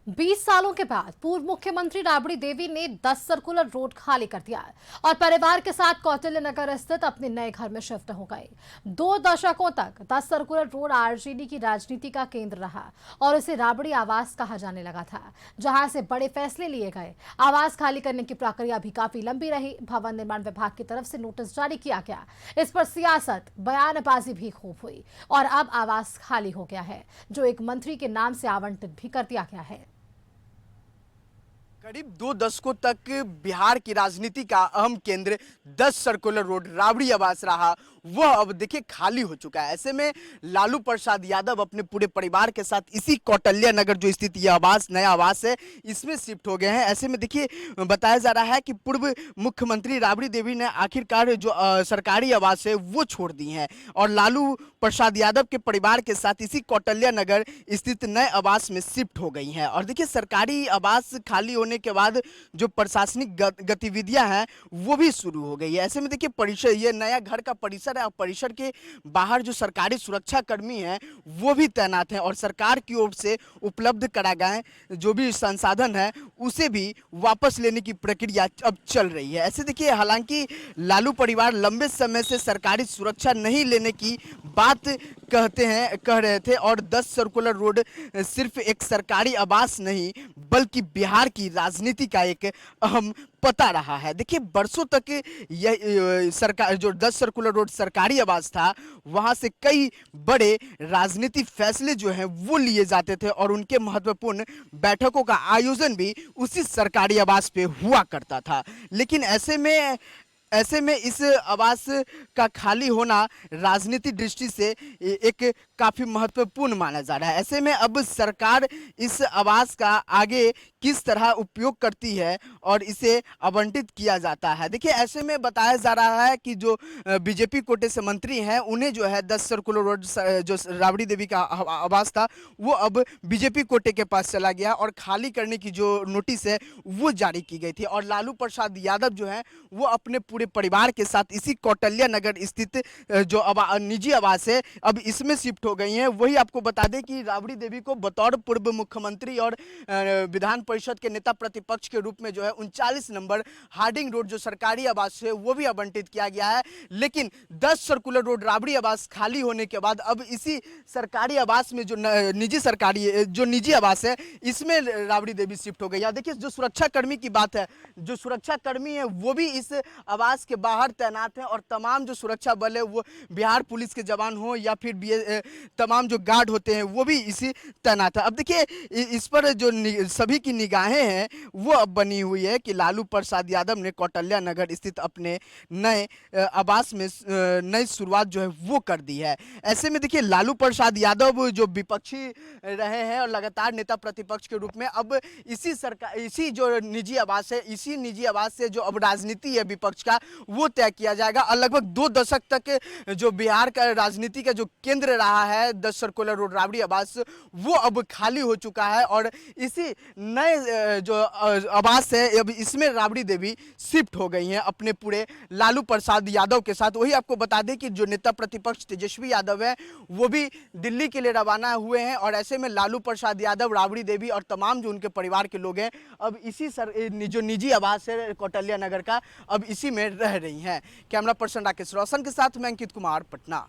20 सालों के बाद पूर्व मुख्यमंत्री राबड़ी देवी ने 10 सर्कुलर रोड खाली कर दिया और परिवार के साथ कौटिल्य नगर स्थित अपने नए घर में शिफ्ट हो गए। 2 दशकों तक 10 सर्कुलर रोड आरजेडी की राजनीति का केंद्र रहा और इसे राबड़ी आवास कहा जाने लगा था, जहां से बड़े फैसले लिए गए। आवास खाली करने की प्रक्रिया भी काफी लंबी रही। भवन निर्माण विभाग की तरफ से नोटिस जारी किया गया। इस पर सियासत, बयानबाजी भी खूब हुई और अब आवास खाली हो गया है, जो एक मंत्री के नाम से आवंटित भी कर दिया गया है। करीब 2 दशकों तक बिहार की राजनीति का अहम केंद्र 10 सर्कुलर रोड राबड़ी आवास रहा, वह अब देखिए खाली हो चुका है। ऐसे में लालू प्रसाद यादव अपने पूरे परिवार के साथ इसी कौटिल्य नगर जो स्थित यह आवास, नया आवास है, इसमें शिफ्ट हो गए हैं। ऐसे में देखिए बताया जा रहा है कि पूर्व मुख्यमंत्री राबड़ी देवी ने आखिरकार जो सरकारी आवास है वो छोड़ दी है और लालू प्रसाद यादव के परिवार के साथ इसी कौटिल्य नगर स्थित नए आवास में शिफ्ट हो गई हैं। और देखिए सरकारी आवास खाली होने के बाद जो प्रशासनिक गतिविधियां हैं वो भी शुरू हो गई है। ऐसे में देखिए परिसर, ये नया घर का परिसर है और परिसर के बाहर जो सरकारी सुरक्षा कर्मी हैं वो भी तैनात हैं और सरकार की ओर से उपलब्ध कराए गए जो भी संसाधन है उसे भी वापस लेने की प्रक्रिया अब चल रही है। ऐसे देखिए हालांकि लालू परिवार लंबे समय से सरकारी सुरक्षा नहीं लेने की बात कह रहे थे और 10 सर्कुलर रोड सिर्फ एक सरकारी आवास नहीं बल्कि बिहार की राजनीति का एक अहम पता रहा है। देखिए बरसों तक यह सरकार जो 10 सर्कुलर रोड सरकारी आवास था, वहां से कई बड़े राजनीतिक फैसले जो हैं वो लिए जाते थे और उनके महत्वपूर्ण बैठकों का आयोजन भी उसी सरकारी आवास पे हुआ करता था। लेकिन ऐसे में इस आवास का खाली होना राजनीतिक दृष्टि से एक काफ़ी महत्वपूर्ण माना जा रहा है। ऐसे में अब सरकार इस आवास का आगे किस तरह उपयोग करती है और इसे आवंटित किया जाता है। देखिए ऐसे में बताया जा रहा है कि जो बीजेपी कोटे से मंत्री हैं उन्हें जो है 10 सर्कुलर रोड जो राबड़ी देवी का आवास था वो अब बीजेपी कोटे के पास चला गया और खाली करने की जो नोटिस है वो जारी की गई थी और लालू प्रसाद यादव जो है वो अपने पूरे परिवार के साथ इसी कौटिल्य नगर स्थित जो निजी आवास है अब इसमें शिफ्ट हो गई हैं। वही आपको बता दें कि राबड़ी देवी को बतौर पूर्व मुख्यमंत्री और विधान परिषद के नेता प्रतिपक्ष के रूप में जो है 39 नंबर हार्डिंग रोड जो सरकारी आवास है वो भी आवंटित किया गया है। लेकिन 10 सर्कुलर रोड राबड़ी आवास खाली होने के बाद अब इसी सरकारी आवास में जो निजी आवास है इसमें राबड़ी देवी शिफ्ट हो गई है। देखिए जो सुरक्षा कर्मी की बात है, जो सुरक्षा कर्मी है वो भी इस आवास के बाहर तैनात हैं और तमाम जो सुरक्षा बल है वो बिहार पुलिस के जवान हो या फिर तमाम जो गार्ड होते हैं वो भी इसी तैनात है। अब देखिए इस पर जो सभी की निगाहें हैं वो अब बनी हुई है कि लालू प्रसाद यादव ने कौटिल्य नगर स्थित अपने नए आवास में नई शुरुआत जो है वो कर दी है। ऐसे में देखिए लालू प्रसाद यादव जो विपक्षी रहे हैं और लगातार नेता प्रतिपक्ष के रूप में अब इसी जो निजी आवास है, इसी निजी आवास से जो अब राजनीति है विपक्ष का वो तय किया जाएगा और लगभग 2 दशक तक जो बिहार का राजनीति का जो केंद्र रहा है 10 सर्कुलर रोड राबड़ी आवास वो अब खाली हो चुका है और इसी नए जो आवास है अब इसमें राबड़ी देवी शिफ्ट हो गई हैं अपने पूरे लालू प्रसाद यादव के साथ। वही आपको बता दें कि जो नेता प्रतिपक्ष तेजस्वी यादव है वो भी दिल्ली के लिए रवाना हुए हैं और ऐसे में लालू प्रसाद यादव, राबड़ी देवी और तमाम जो उनके परिवार के लोग हैं अब इसी जो निजी आवास है कौटिल्य नगर का अब इसी में रह रही हैं। कैमरा पर्सन राकेश रोशन के साथ मैं अंकित कुमार, पटना।